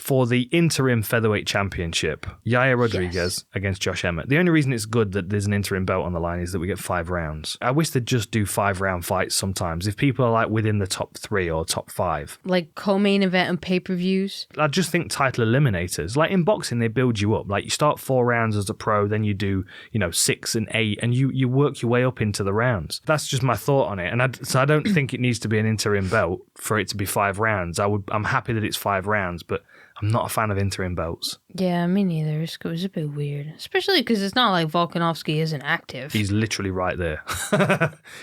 for the interim featherweight championship, Yair Rodriguez against Josh Emmett. The only reason it's good that there's an interim belt on the line is that we get 5 rounds. I wish they'd just do 5-round fights sometimes. If people are like within the top 3 or top 5. Like co-main event and pay-per-views? I just think title eliminators. Like in boxing, they build you up. Like you start 4 rounds as a pro, then you do, 6 and 8, and you work your way up into the rounds. That's just my thought on it. And so I don't think it needs to be an interim belt for it to be 5 rounds. I'm happy that it's 5 rounds, but I'm not a fan of interim belts. Yeah, me neither. It was a bit weird. Especially because it's not like Volkanovski isn't active. He's literally right there.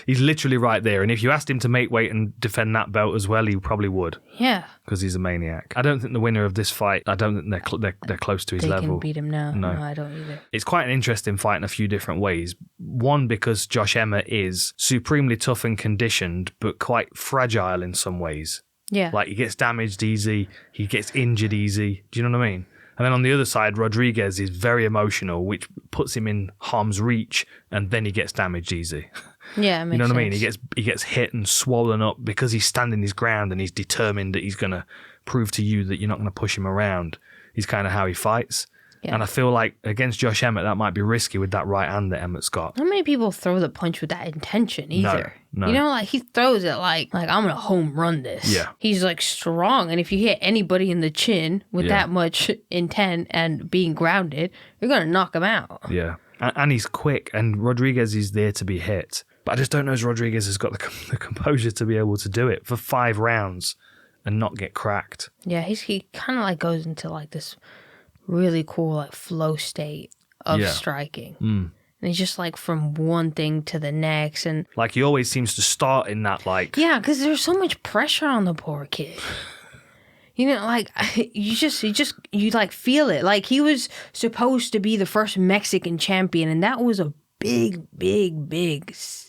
He's literally right there. And if you asked him to make weight and defend that belt as well, he probably would. Yeah. Because he's a maniac. I don't think the winner of this fight, I don't think they're close to his level. They can beat him now. No, I don't either. It's quite an interesting fight in a few different ways. One, because Josh Emmett is supremely tough and conditioned, but quite fragile in some ways. Yeah. Like he gets damaged easy, he gets injured easy. Do you know what I mean? And then on the other side, Rodriguez is very emotional, which puts him in harm's reach, and then he gets damaged easy. Yeah, it makes you know what sense. I mean? He gets hit and swollen up because he's standing his ground and he's determined that he's going to prove to you that you're not going to push him around. He's kind of how he fights. Yeah. And I feel like against Josh Emmett, that might be risky with that right hand that Emmett's got. Not many people throw the punch with that intention either. No. Like he throws it like I'm going to home run this. Yeah. He's like strong. And if you hit anybody in the chin with that much intent and being grounded, you're going to knock him out. Yeah. And he's quick, and Rodriguez is there to be hit. But I just don't know if Rodriguez has got the composure to be able to do it for 5 rounds and not get cracked. Yeah, he kind of like goes into like this really cool like flow state of striking. And he's just like from one thing to the next, and like he always seems to start in that like because there's so much pressure on the poor kid. Like you like feel it. Like he was supposed to be the first Mexican champion, and that was a big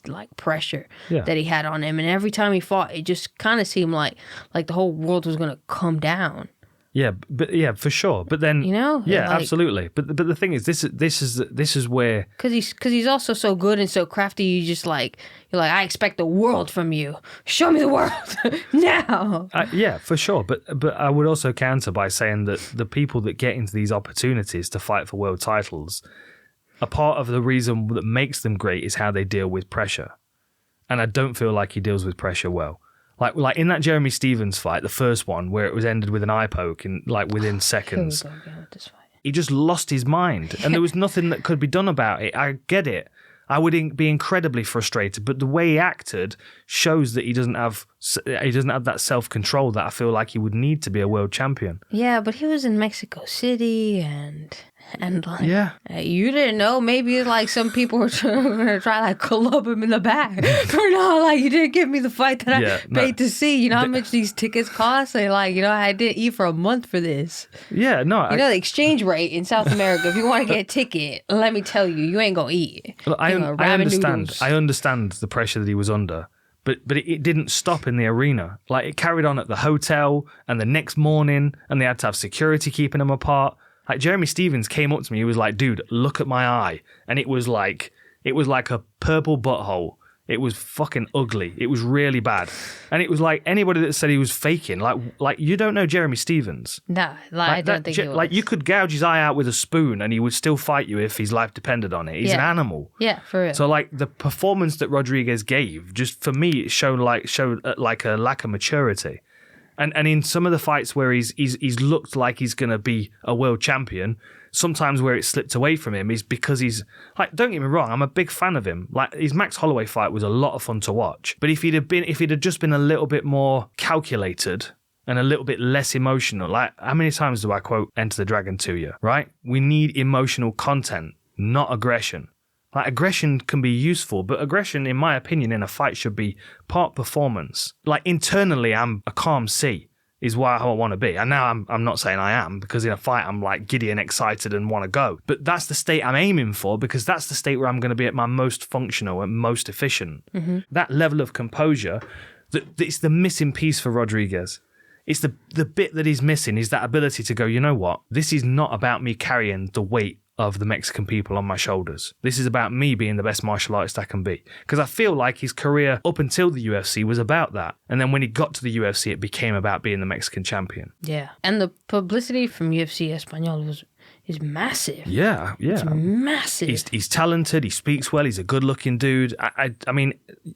like pressure that he had on him. And every time he fought, it just kind of seemed like the whole world was gonna come down. Yeah, but for sure. But then absolutely. But the thing is, this is where because he's also so good and so crafty. You're like I expect the world from you. Show me the world now. Yeah, for sure. But I would also counter by saying that the people that get into these opportunities to fight for world titles, a part of the reason that makes them great is how they deal with pressure, and I don't feel like he deals with pressure well. Like in that Jeremy Stevens fight, the first one where it was ended with an eye poke in like within seconds, he just lost his mind, and there was nothing that could be done about it. I get it. I would be incredibly frustrated, but the way he acted shows that he doesn't have that self-control that I feel like he would need to be a world champion. Yeah, but he was in Mexico City and like you didn't know. Maybe like some people were gonna try like club him in the back for you didn't give me the fight that I paid to see. You know how much these tickets cost? They I didn't eat for a month for this. Yeah, no. The exchange rate in South America, if you want to get a ticket, let me tell you, you ain't gonna eat. Look, I understand. Noodles. I understand the pressure that he was under. But it didn't stop in the arena. Like it carried on at the hotel and the next morning, and they had to have security keeping them apart. Like Jeremy Stevens came up to me, he was like, "Dude, look at my eye," and it was like a purple butthole. It was fucking ugly. It was really bad, and it was like anybody that said he was faking, like you don't know Jeremy Stevens. No, I don't think he was. Like you could gouge his eye out with a spoon, and he would still fight you if his life depended on it. He's an animal. Yeah, for real. So like the performance that Rodriguez gave, just for me, it showed like a lack of maturity. And in some of the fights where he's looked like he's going to be a world champion, sometimes where it slipped away from him is because he's like, don't get me wrong, I'm a big fan of him. Like his Max Holloway fight was a lot of fun to watch. But if he'd have just been a little bit more calculated and a little bit less emotional, like how many times do I quote Enter the Dragon to you, right? We need emotional content, not aggression. Like aggression can be useful, but aggression, in my opinion, in a fight should be part performance. Like internally, I'm a calm C, is how I want to be. And now I'm not saying I am, because in a fight, I'm like giddy and excited and want to go. But that's the state I'm aiming for, because that's the state where I'm going to be at my most functional and most efficient. Mm-hmm. That level of composure, it's the missing piece for Rodriguez. It's the bit that he's missing is that ability to go, you know what? This is not about me carrying the weight of the Mexican people on my shoulders. This is about me being the best martial artist I can be. Because I feel like his career up until the UFC was about that. And then when he got to the UFC, it became about being the Mexican champion. Yeah. And the publicity from UFC Espanol is massive. Yeah. It's massive. He's talented. He speaks well. He's a good-looking dude. I mean,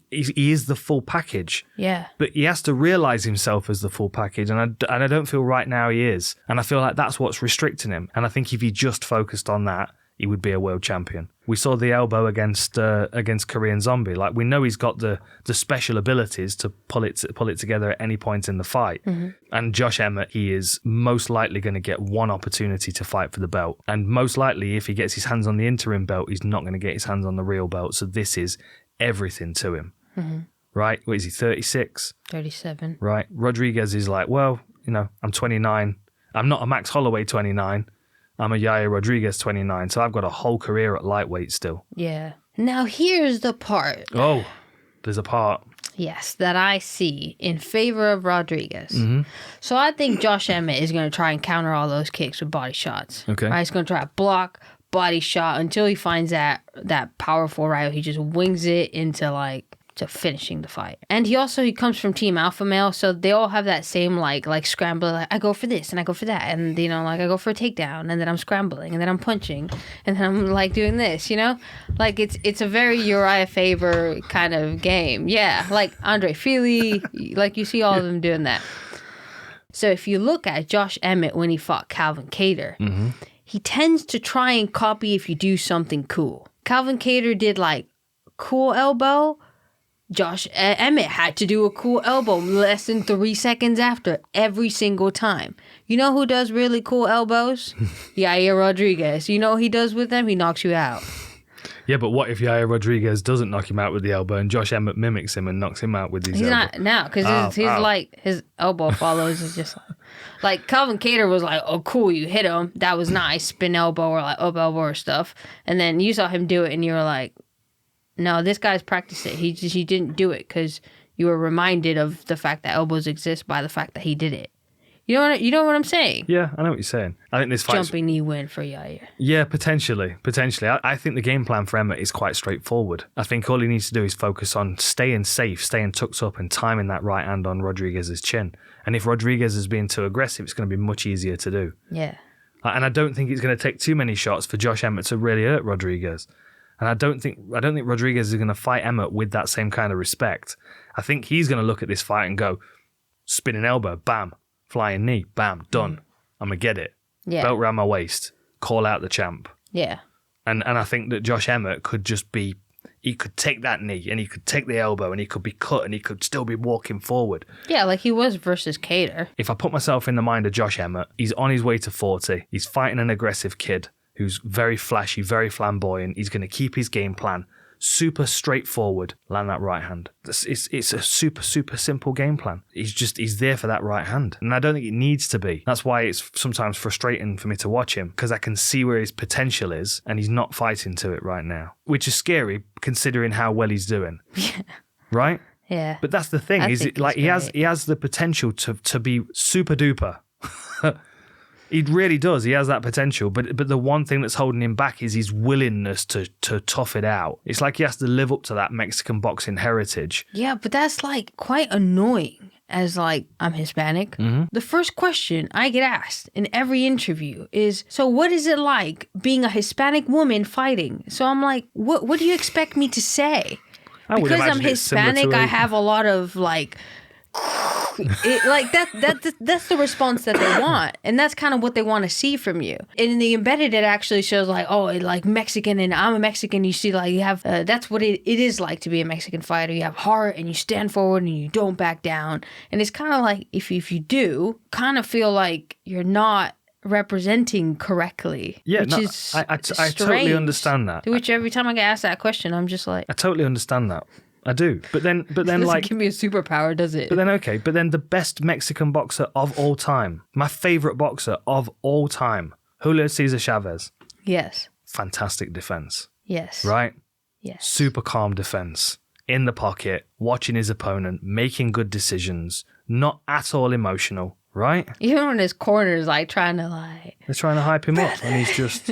he is the full package. Yeah. But he has to realize himself as the full package, and I don't feel right now he is. And I feel like that's what's restricting him. And I think if he just focused on that, he would be a world champion. We saw the elbow against Korean Zombie. Like, we know he's got the special abilities to pull it together at any point in the fight. Mm-hmm. And Josh Emmett, he is most likely going to get one opportunity to fight for the belt. And most likely, if he gets his hands on the interim belt, he's not going to get his hands on the real belt. So this is everything to him. Mm-hmm. Right? What is he, 36? 37. Right. Rodriguez is like, well, I'm 29. I'm not a Max Holloway 29. I'm a Yair Rodriguez 29, so I've got a whole career at lightweight still. Yeah. Now here's the part. Oh, there's a part. Yes, that I see in favor of Rodriguez. Mm-hmm. So I think Josh Emmett is going to try and counter all those kicks with body shots. Okay. Right? He's going to try to block, body shot until he finds that powerful right. He just wings it into to finishing the fight. And he comes from Team Alpha Male, so they all have that same like scramble. Like, I go for this and I go for that, and I go for a takedown, and then I'm scrambling, and then I'm punching, and then I'm like doing this. Like it's a very Uriah Faber kind of game. Yeah, like Andre Fili, like you see all of them doing that. So if you look at Josh Emmett when he fought Calvin Kattar, mm-hmm. he tends to try and copy if you do something cool. Calvin Kattar did like cool elbow. Josh Emmett had to do a cool elbow less than 3 seconds after every single time. You know who does really cool elbows? Yair Rodriguez. You know what he does with them? He knocks you out. Yeah, but what if Yair Rodriguez doesn't knock him out with the elbow and Josh Emmett mimics him and knocks him out with his elbow? He's not now because his elbow follows is just like Calvin Kattar was like, oh cool, you hit him. That was nice. Spin elbow or like up elbow or stuff. And then you saw him do it and you were like, no, this guy's practiced it. He didn't do it because you were reminded of the fact that elbows exist by the fact that he did it. You know what I'm saying? Yeah, I know what you're saying. I think this fight's... Jumping knee win for Yair. Yeah, potentially. I think the game plan for Emmett is quite straightforward. I think all he needs to do is focus on staying safe, staying tucked up, and timing that right hand on Rodriguez's chin. And if Rodriguez is being too aggressive, it's going to be much easier to do. Yeah. And I don't think it's going to take too many shots for Josh Emmett to really hurt Rodriguez. And I don't think Rodriguez is going to fight Emmett with that same kind of respect. I think he's going to look at this fight and go, spinning elbow, bam, flying knee, bam, done. I'm going to get it. Yeah. Belt around my waist, call out the champ. Yeah. And I think that Josh Emmett could just be, he could take that knee and he could take the elbow and he could be cut and he could still be walking forward. Yeah, like he was versus Kattar. If I put myself in the mind of Josh Emmett, he's on his way to 40. He's fighting an aggressive kid who's very flashy, very flamboyant. He's going to keep his game plan super straightforward, land that right hand. It's a super, super simple game plan. He's there for that right hand. And I don't think it needs to be. That's why it's sometimes frustrating for me to watch him, because I can see where his potential is and he's not fighting to it right now, which is scary considering how well he's doing. Yeah. Right? Yeah. But that's the thing. He has the potential to be super duper. He really does. He has that potential. But the one thing that's holding him back is his willingness to tough it out. It's like he has to live up to that Mexican boxing heritage. Yeah, but that's like quite annoying as like I'm Hispanic. Mm-hmm. The first question I get asked in every interview is, so what is it like being a Hispanic woman fighting? So I'm like, what do you expect me to say? Because I'm Hispanic, I have a lot of like... that's the response that they want, and that's kind of what they want to see from you. And in the embedded, it actually shows like, oh, like Mexican, and I'm a Mexican. You see, like you have that's what it is like to be a Mexican fighter. You have heart, and you stand forward, and you don't back down. And it's kind of like if you do, kind of feel like you're not representing correctly. Yeah, which is I totally understand that. To which every time I get asked that question, I'm just like, I totally understand that. I do. But then like, give me a superpower, does it? But then the best Mexican boxer of all time, my favorite boxer of all time, Julio Cesar Chavez. Yes. Fantastic defense. Yes. Right? Yes. Super calm defense. In the pocket, watching his opponent, making good decisions, not at all emotional, right? Even when his corner's like trying to like... They're trying to hype him up and he's just...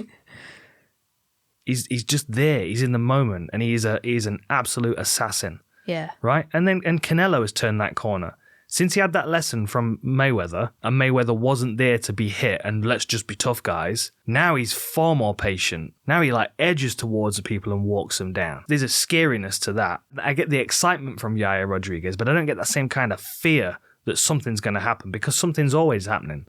he's just there. He's in the moment, and he's an absolute assassin. Yeah. Right? And Canelo has turned that corner. Since he had that lesson from Mayweather, and Mayweather wasn't there to be hit and let's just be tough guys, now he's far more patient. Now he like edges towards the people and walks them down. There's a scariness to that. I get the excitement from Yair Rodriguez, but I don't get that same kind of fear that something's going to happen, because something's always happening.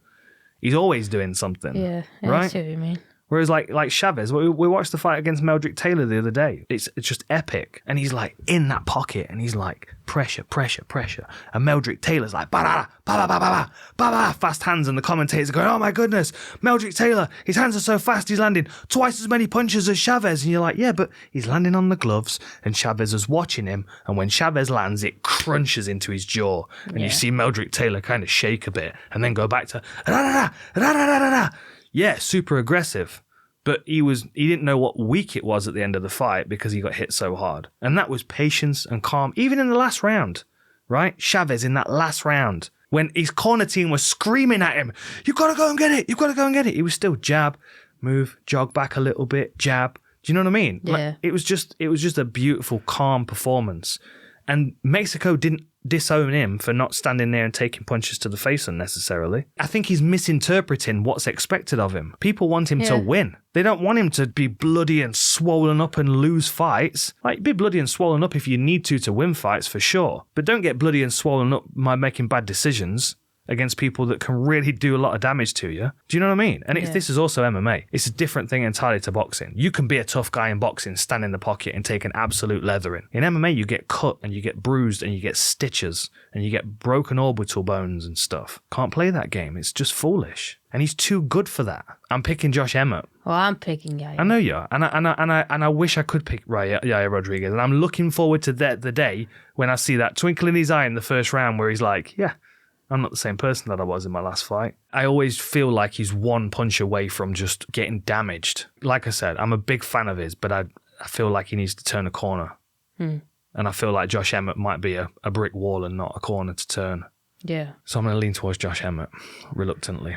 He's always doing something. Yeah, right? I see what you mean. Whereas like Chavez, we watched the fight against Meldrick Taylor the other day. It's just epic. And he's like in that pocket and he's like pressure. And Meldrick Taylor's like ba-ba-ba-ba-ba, fast hands, and the commentators are going, oh my goodness, Meldrick Taylor, his hands are so fast, he's landing twice as many punches as Chavez. And you're like, yeah, but he's landing on the gloves and Chavez is watching him. And when Chavez lands, it crunches into his jaw. And you see Meldrick Taylor kind of shake a bit and then go back to da-da-da-da-da-da-da-da. Yeah, super aggressive. But he didn't know what week it was at the end of the fight because he got hit so hard. And that was patience and calm, even in the last round, right? Chavez in that last round, when his corner team was screaming at him, you've got to go and get it, you've got to go and get it. He was still jab, move, jog back a little bit, jab. Do you know what I mean? Yeah. Like, it was just a beautiful, calm performance. And Mexico didn't disown him for not standing there and taking punches to the face unnecessarily. I think he's misinterpreting what's expected of him. People want him to win. They don't want him to be bloody and swollen up and lose fights. Like, be bloody and swollen up if you need to win fights, for sure. But don't get bloody and swollen up by making bad decisions against people that can really do a lot of damage to you. Do you know what I mean? And this is also MMA. It's a different thing entirely to boxing. You can be a tough guy in boxing, stand in the pocket and take an absolute leathering. In MMA, you get cut and you get bruised and you get stitches and you get broken orbital bones and stuff. Can't play that game. It's just foolish. And he's too good for that. I'm picking Josh Emmett. Well, I'm picking Yair. I know you are. And I wish I could pick Yair Rodriguez. And I'm looking forward to the day when I see that twinkle in his eye in the first round where he's like, yeah, I'm not the same person that I was in my last fight. I always feel like he's one punch away from just getting damaged. Like I said, I'm a big fan of his, but I feel like he needs to turn a corner. And I feel like Josh Emmett might be a brick wall and not a corner to turn. Yeah. So I'm going to lean towards Josh Emmett, reluctantly.